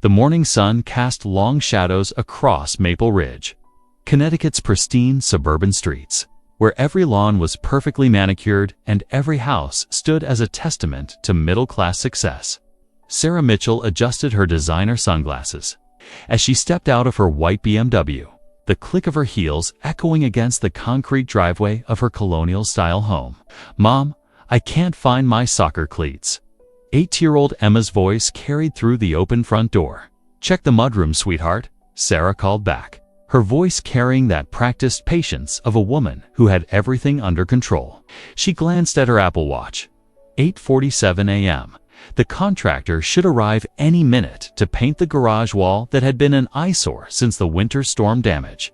The morning sun cast long shadows across Maple Ridge, Connecticut's pristine suburban streets, where every lawn was perfectly manicured and every house stood as a testament to middle-class success. Sarah Mitchell adjusted her designer sunglasses as she stepped out of her white BMW, the click of her heels echoing against the concrete driveway of her colonial-style home. "Mom, I can't find my soccer cleats." 8-year-old Emma's voice carried through the open front door. "Check the mudroom, sweetheart," Sarah called back, her voice carrying that practiced patience of a woman who had everything under control. She glanced at her Apple Watch. 8:47 a.m. The contractor should arrive any minute to paint the garage wall that had been an eyesore since the winter storm damage.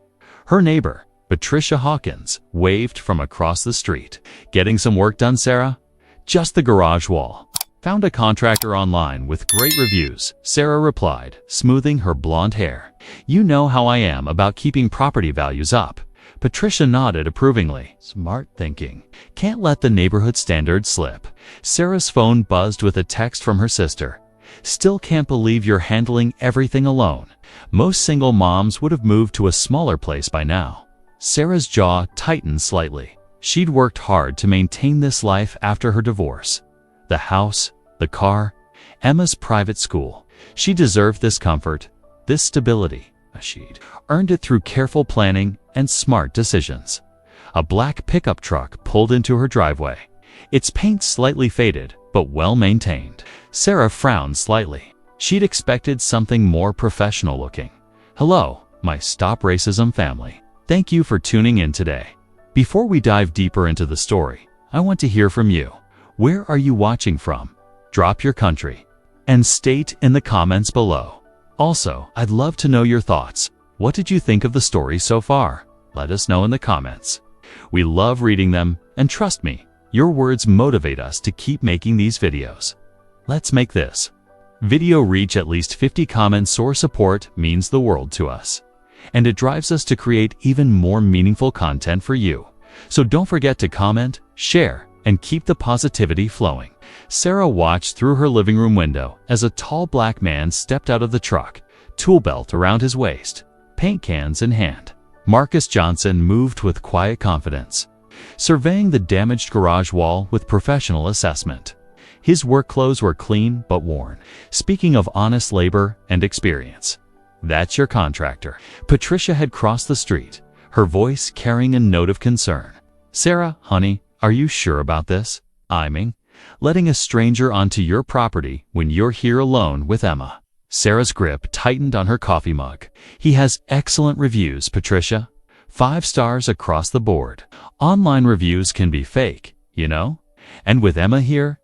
Her neighbor, Patricia Hawkins, waved from across the street. "Getting some work done, Sarah?" "Just the garage wall. Found a contractor online with great reviews," Sarah replied, smoothing her blonde hair. "You know how I am about keeping property values up." Patricia nodded approvingly. "Smart thinking. Can't let the neighborhood standards slip." Sarah's phone buzzed with a text from her sister. "Still can't believe you're handling everything alone. Most single moms would have moved to a smaller place by now." Sarah's jaw tightened slightly. She'd worked hard to maintain this life after her divorce. The house, the car, Emma's private school. She deserved this comfort, this stability. She'd earned it through careful planning and smart decisions. A black pickup truck pulled into her driveway, its paint slightly faded, but well maintained. Sarah frowned slightly. She'd expected something more professional looking. "Hello, my Stop Racism family. Thank you for tuning in today. Before we dive deeper into the story, I want to hear from you. Where are you watching from? Drop your country and state in the comments below. Also, I'd love to know your thoughts. What did you think of the story so far? Let us know in the comments. We love reading them, and trust me, your words motivate us to keep making these videos. Let's make this video reach at least 50 comments. Your support means the world to us, and it drives us to create even more meaningful content for you. So don't forget to comment, share, and keep the positivity flowing. Sarah watched through her living room window as a tall black man stepped out of the truck, tool belt around his waist, paint cans in hand. Marcus Johnson moved with quiet confidence, surveying the damaged garage wall with professional assessment. His work clothes were clean but worn, speaking of honest labor and experience. "That's your contractor." Patricia had crossed the street, her voice carrying a note of concern. "Sarah, honey, are you sure about this? I mean, letting a stranger onto your property when you're here alone with Emma." Sarah's grip tightened on her coffee mug. "He has excellent reviews, Patricia. 5 stars across the board. Online reviews can be fake, you know? And with Emma here, ...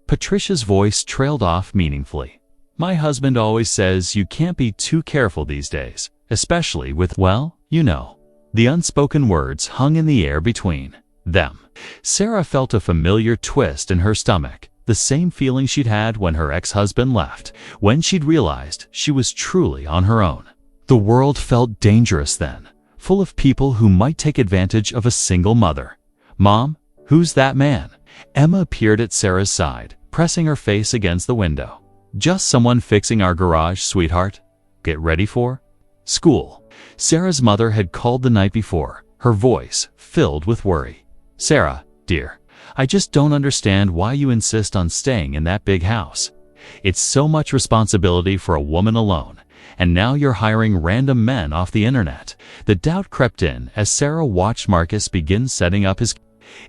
Patricia's voice trailed off meaningfully. "My husband always says you can't be too careful these days, especially with, well, you know." The unspoken words hung in the air between them. Sarah felt a familiar twist in her stomach, the same feeling she'd had when her ex-husband left, when she'd realized she was truly on her own. The world felt dangerous then, full of people who might take advantage of a single mother. "Mom, who's that man?" Emma appeared at Sarah's side, pressing her face against the window. "Just someone fixing our garage, sweetheart. Get ready for school." Sarah's mother had called the night before, her voice filled with worry. "Sarah, dear, I just don't understand why you insist on staying in that big house. It's so much responsibility for a woman alone, and now you're hiring random men off the internet." The doubt crept in as Sarah watched Marcus begin setting up his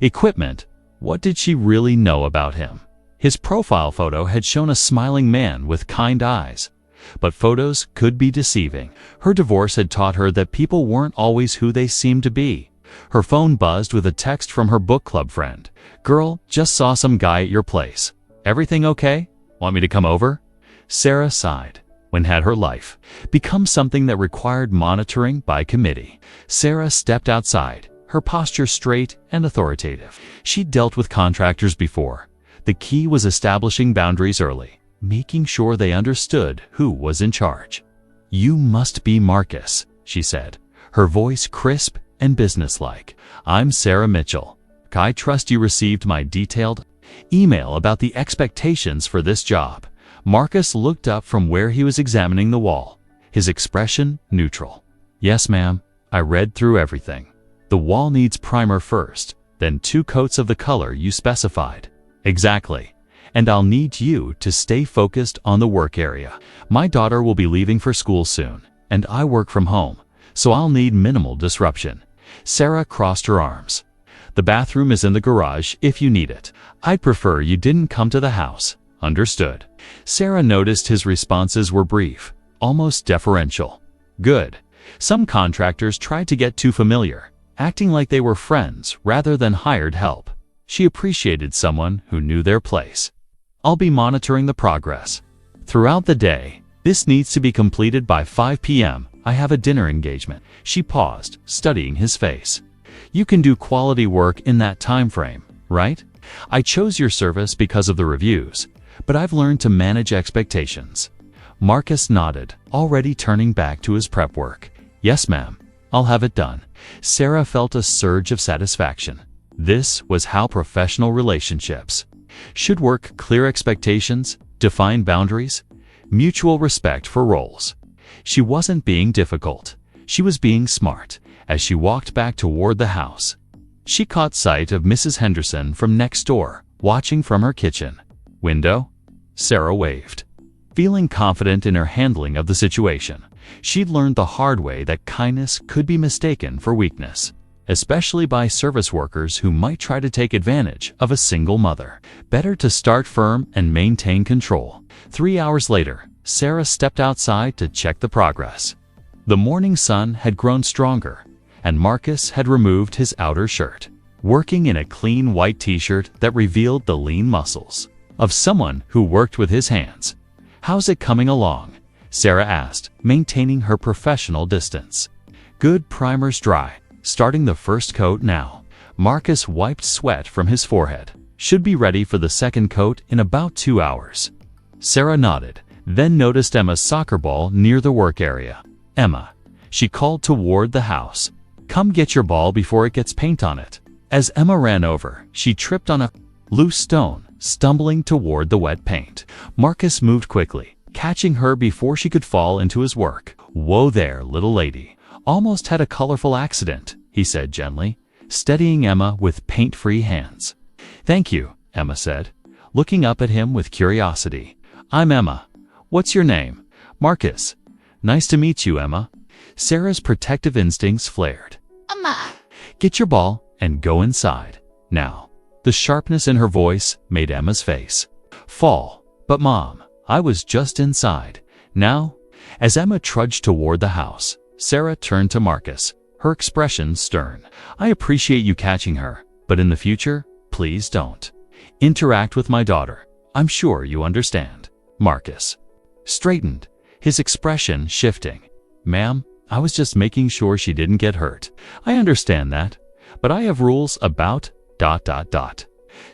equipment. What did she really know about him? His profile photo had shown a smiling man with kind eyes, but photos could be deceiving. Her divorce had taught her that people weren't always who they seemed to be. Her phone buzzed with a text from her book club friend. "Girl, just saw some guy at your place. Everything okay? Want me to come over?" Sarah sighed. When had her life become something that required monitoring by committee? Sarah stepped outside, her posture straight and authoritative. She'd dealt with contractors before. The key was establishing boundaries early, making sure they understood who was in charge. "You must be Marcus," she said, her voice crisp and businesslike. "I'm Sarah Mitchell. I trust you received my detailed email about the expectations for this job. Marcus looked up from where he was examining the wall, his expression neutral. Yes, ma'am, I read through everything. The wall needs primer first, then 2 coats of the color you specified. Exactly. And I'll need you to stay focused on the work area. My daughter will be leaving for school soon, and I work from home, so I'll need minimal disruption. Sarah crossed her arms. The bathroom is in the garage if you need it. I'd prefer you didn't come to the house. Understood. Sarah noticed his responses were brief, almost deferential. Good. Some contractors tried to get too familiar, acting like they were friends rather than hired help. She appreciated someone who knew their place. I'll be monitoring the progress. Throughout the day, this needs to be completed by 5 p.m. I have a dinner engagement. She paused, studying his face. You can do quality work in that time frame, right? I chose your service because of the reviews, but I've learned to manage expectations. Marcus nodded, already turning back to his prep work. Yes, ma'am. I'll have it done. Sarah felt a surge of satisfaction. This was how professional relationships should work: clear expectations, defined boundaries, mutual respect for roles. She wasn't being difficult. She was being smart. As she walked back toward the house, she caught sight of Mrs. Henderson from next door, watching from her kitchen window. Sarah waved, feeling confident in her handling of the situation. She'd learned the hard way that kindness could be mistaken for weakness, especially by service workers who might try to take advantage of a single mother. Better to start firm and maintain control. 3 hours later, Sarah stepped outside to check the progress. The morning sun had grown stronger, and Marcus had removed his outer shirt, working in a clean white t-shirt that revealed the lean muscles of someone who worked with his hands. How's it coming along? Sarah asked, maintaining her professional distance. Good, primer's dry. Starting the first coat now. Marcus wiped sweat from his forehead. Should be ready for the second coat in about 2 hours. Sarah nodded, then noticed Emma's soccer ball near the work area. Emma, she called toward the house. Come get your ball before it gets paint on it. As Emma ran over, she tripped on a loose stone, stumbling toward the wet paint. Marcus moved quickly, catching her before she could fall into his work. Whoa there, little lady. Almost had a colorful accident, he said gently, steadying Emma with paint-free hands. Thank you, Emma said, looking up at him with curiosity. I'm Emma. What's your name? Marcus. Nice to meet you, Emma. Sarah's protective instincts flared. Emma. Get your ball and go inside. Now. The sharpness in her voice made Emma's face fall. But Mom, I was just inside. Now? As Emma trudged toward the house, Sarah turned to Marcus, her expression stern. I appreciate you catching her, but in the future, please don't interact with my daughter. I'm sure you understand. Marcus straightened, his expression shifting. Ma'am, I was just making sure she didn't get hurt. I understand that, but I have rules about ...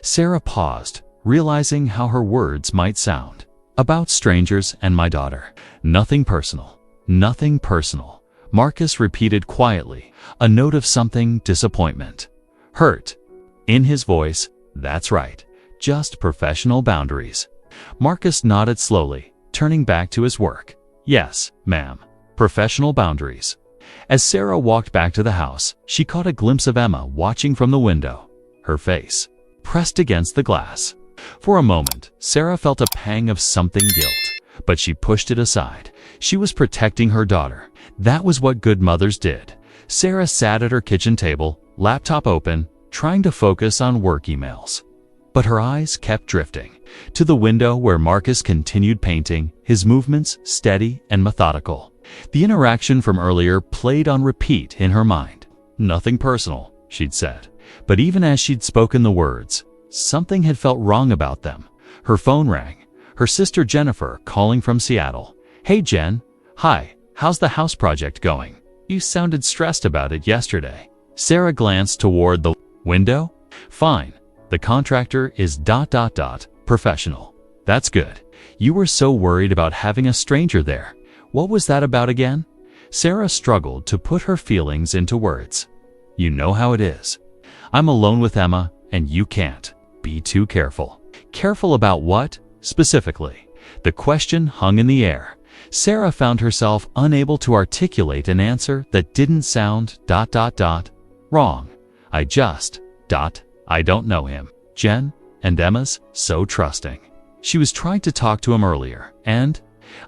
Sarah paused, realizing how her words might sound. About strangers and my daughter. Nothing personal. Nothing personal. Marcus repeated quietly, a note of something disappointment. Hurt. In his voice. That's right. Just professional boundaries. Marcus nodded slowly, turning back to his work. Yes, ma'am. Professional boundaries. As Sarah walked back to the house, she caught a glimpse of Emma watching from the window, her face pressed against the glass. For a moment, Sarah felt a pang of something guilt, but she pushed it aside. She was protecting her daughter. That was what good mothers did. Sarah sat at her kitchen table, laptop open, trying to focus on work emails. But her eyes kept drifting to the window where Marcus continued painting, his movements steady and methodical. The interaction from earlier played on repeat in her mind. Nothing personal, she'd said. But even as she'd spoken the words, something had felt wrong about them. Her phone rang. Her sister Jennifer calling from Seattle. Hey Jen. Hi, how's the house project going? You sounded stressed about it yesterday. Sarah glanced toward the window. Fine. The contractor is ... professional. That's good. You were so worried about having a stranger there. What was that about again? Sarah struggled to put her feelings into words. You know how it is. I'm alone with Emma, and you can't. Be too careful. Careful about what, specifically? The question hung in the air. Sarah found herself unable to articulate an answer that didn't sound ... wrong. I don't know him. Jen, and Emma's so trusting. She was trying to talk to him earlier, and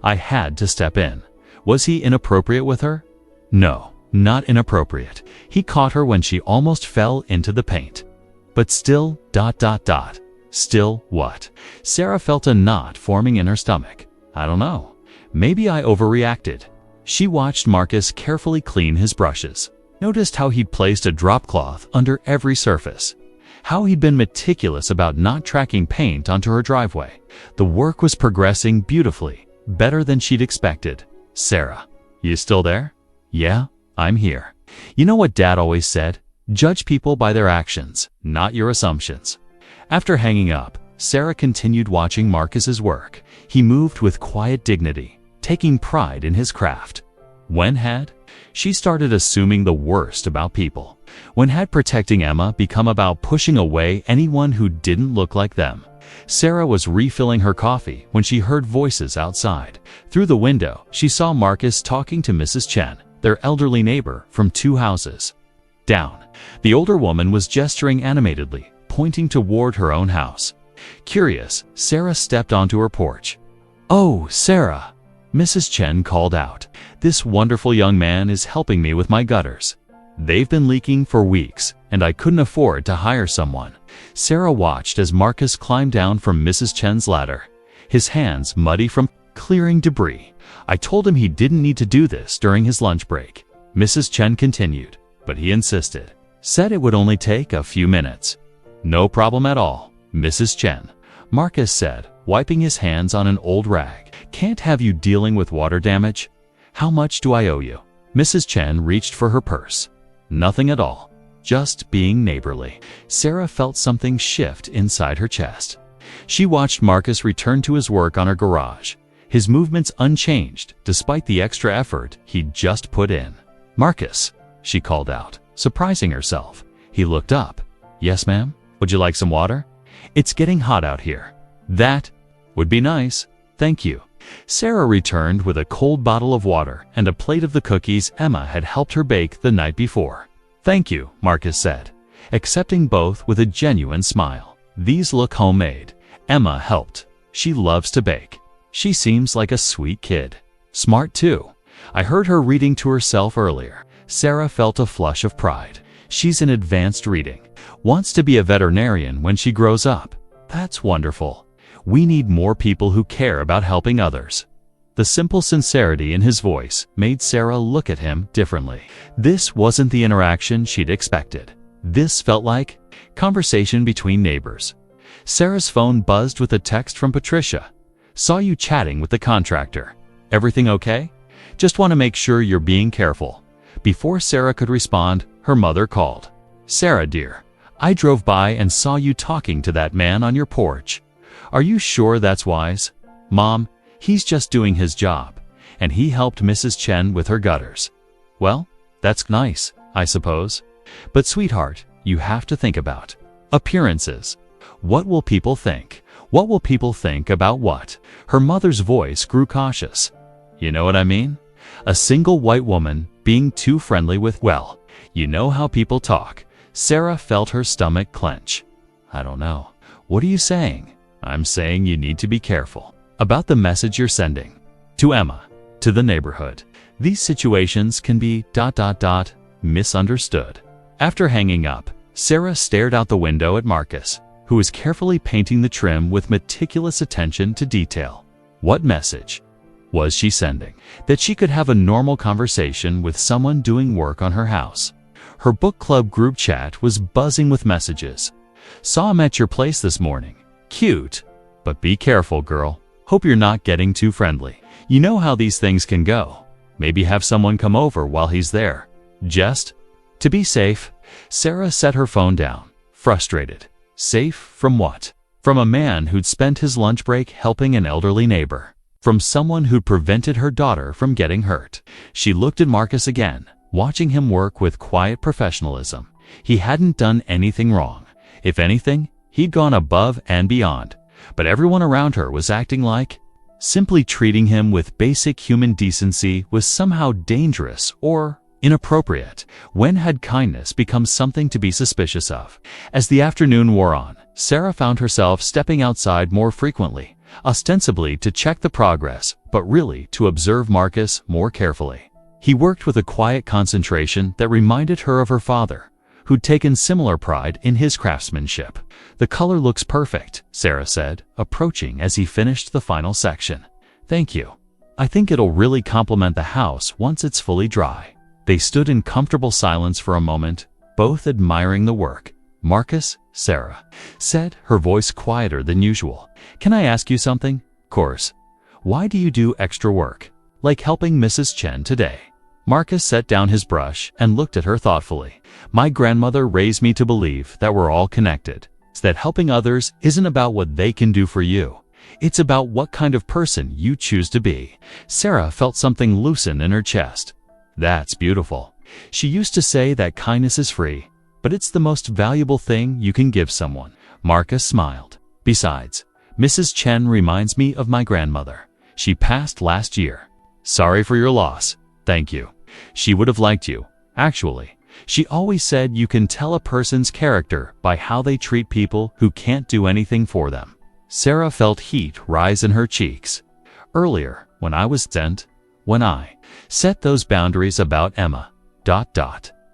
I had to step in. Was he inappropriate with her? No, not inappropriate. He caught her when she almost fell into the paint. But still ... Still what? Sarah felt a knot forming in her stomach. I don't know. Maybe I overreacted. She watched Marcus carefully clean his brushes. Noticed how he'd placed a drop cloth under every surface. How he'd been meticulous about not tracking paint onto her driveway. The work was progressing beautifully, better than she'd expected. Sarah, you still there? Yeah, I'm here. You know what Dad always said? Judge people by their actions, not your assumptions. After hanging up, Sarah continued watching Marcus's work. He moved with quiet dignity, taking pride in his craft. When had she started assuming the worst about people? When had protecting Emma become about pushing away anyone who didn't look like them? Sarah was refilling her coffee when she heard voices outside. Through the window, she saw Marcus talking to Mrs. Chen, their elderly neighbor from 2 houses down. The older woman was gesturing animatedly, pointing toward her own house. Curious, Sarah stepped onto her porch. "Oh, Sarah," Mrs. Chen called out. "This wonderful young man is helping me with my gutters. They've been leaking for weeks, and I couldn't afford to hire someone." Sarah watched as Marcus climbed down from Mrs. Chen's ladder, his hands muddy from clearing debris. "I told him he didn't need to do this during his lunch break," Mrs. Chen continued, "but he insisted. Said it would only take a few minutes." "No problem at all, Mrs. Chen," Marcus said, wiping his hands on an old rag. "Can't have you dealing with water damage. How much do I owe you?" Mrs. Chen reached for her purse. "Nothing at all. Just being neighborly." Sarah felt something shift inside her chest. She watched Marcus return to his work on her garage, his movements unchanged despite the extra effort he'd just put in. "Marcus," she called out, surprising herself. He looked up. "Yes, ma'am? Would you like some water? It's getting hot out here." "That would be nice. Thank you." Sarah returned with a cold bottle of water and a plate of the cookies Emma had helped her bake the night before. "Thank you," Marcus said, accepting both with a genuine smile. "These look homemade." Emma helped. She loves to bake. She seems like a sweet kid. Smart too. I heard her reading to herself earlier. Sarah felt a flush of pride. She's in advanced reading. Wants to be a veterinarian when she grows up. That's wonderful. We need more people who care about helping others. The simple sincerity in his voice made Sarah look at him differently. This wasn't the interaction she'd expected. This felt like conversation between neighbors. Sarah's phone buzzed with a text from Patricia. "Saw you chatting with the contractor. Everything okay? Just want to make sure you're being careful." Before Sarah could respond, her mother called. "Sarah, dear, I drove by and saw you talking to that man on your porch. Are you sure that's wise?" "Mom, he's just doing his job, and he helped Mrs. Chen with her gutters." "Well, that's nice, I suppose. But sweetheart, you have to think about appearances. What will people think? What will people think about what?" Her mother's voice grew cautious. "You know what I mean? A single white woman being too friendly with, well, you know how people talk." Sarah felt her stomach clench. "I don't know. What are you saying?" "I'm saying you need to be careful about the message you're sending. To Emma, to the neighborhood. These situations can be ... misunderstood." After hanging up, Sarah stared out the window at Marcus, who was carefully painting the trim with meticulous attention to detail. What message was she sending? That she could have a normal conversation with someone doing work on her house. Her book club group chat was buzzing with messages. "Saw him at your place this morning. Cute. But be careful, girl. Hope you're not getting too friendly. You know how these things can go. Maybe have someone come over while he's there. Just to be safe." Sarah set her phone down, frustrated. Safe from what? From a man who'd spent his lunch break helping an elderly neighbor. From someone who'd prevented her daughter from getting hurt. She looked at Marcus again, watching him work with quiet professionalism. He hadn't done anything wrong. If anything, he'd gone above and beyond. But everyone around her was acting like Simply treating him with basic human decency was somehow dangerous or inappropriate. When had kindness become something to be suspicious of? As the afternoon wore on, Sarah found herself stepping outside more frequently, ostensibly to check the progress, but really to observe Marcus more carefully. He worked with a quiet concentration that reminded her of her father, who'd taken similar pride in his craftsmanship. "The color looks perfect," Sarah said, approaching as he finished the final section. "Thank you. I think it'll really complement the house once it's fully dry." They stood in comfortable silence for a moment, both admiring the work. "Marcus," Sarah said, her voice quieter than usual, "can I ask you something? Course. Why do you do extra work? Like helping Mrs. Chen today?" Marcus set down his brush and looked at her thoughtfully. "My grandmother raised me to believe that we're all connected. That helping others isn't about what they can do for you. It's about what kind of person you choose to be." Sarah felt something loosen in her chest. "That's beautiful." She used to say that kindness is free, but it's the most valuable thing you can give someone. Marcus smiled. "Besides, Mrs. Chen reminds me of my grandmother. She passed last year. Sorry for your loss." "Thank you. She would have liked you, actually. She always said you can tell a person's character by how they treat people who can't do anything for them." Sarah felt heat rise in her cheeks. "Earlier, when I set those boundaries about Emma,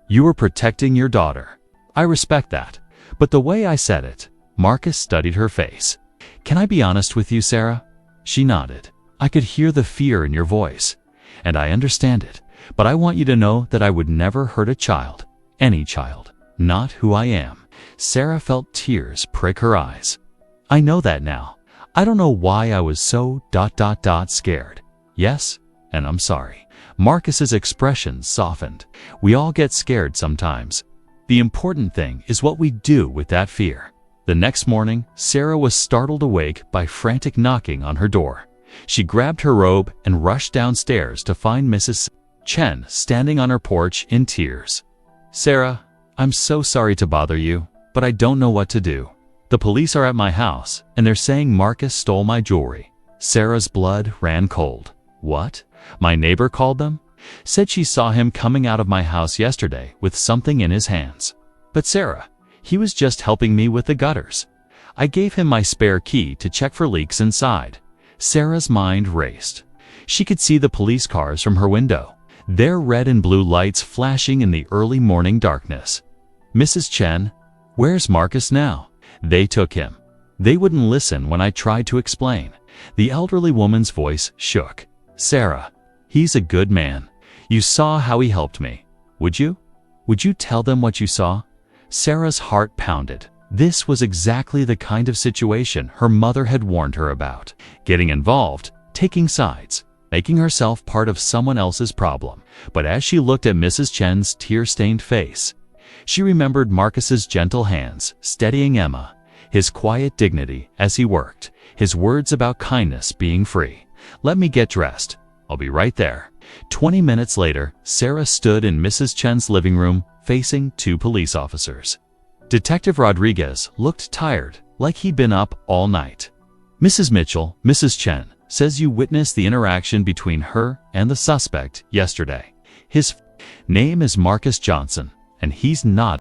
you were protecting your daughter. I respect that. But the way I said it," Marcus studied her face. "Can I be honest with you, Sarah?" She nodded. "I could hear the fear in your voice, and I understand it. But I want you to know that I would never hurt a child. Any child. Not who I am." Sarah felt tears prick her eyes. "I know that now. I don't know why I was so scared. Yes, and I'm sorry." Marcus's expression softened. "We all get scared sometimes. The important thing is what we do with that fear." The next morning, Sarah was startled awake by frantic knocking on her door. She grabbed her robe and rushed downstairs to find Mrs. Chen standing on her porch in tears. "Sarah, I'm so sorry to bother you, but I don't know what to do. The police are at my house, and they're saying Marcus stole my jewelry." Sarah's blood ran cold. "What? My neighbor called them? Said she saw him coming out of my house yesterday with something in his hands." "But Sarah, he was just helping me with the gutters. I gave him my spare key to check for leaks inside." Sarah's mind raced. She could see the police cars from her window, their red and blue lights flashing in the early morning darkness. "Mrs. Chen, where's Marcus now? They took him. They wouldn't listen when I tried to explain." The elderly woman's voice shook. "Sarah, he's a good man. You saw how he helped me. Would you? Would you tell them what you saw?" Sarah's heart pounded. This was exactly the kind of situation her mother had warned her about. Getting involved, taking sides, making herself part of someone else's problem. But as she looked at Mrs. Chen's tear-stained face, she remembered Marcus's gentle hands steadying Emma, his quiet dignity as he worked, his words about kindness being free. "Let me get dressed. I'll be right there." 20 minutes later, Sarah stood in Mrs. Chen's living room facing two police officers. Detective Rodriguez looked tired, like he'd been up all night. "Mrs. Mitchell, Mrs. Chen says you witnessed the interaction between her and the suspect yesterday. His name is Marcus Johnson, and he's not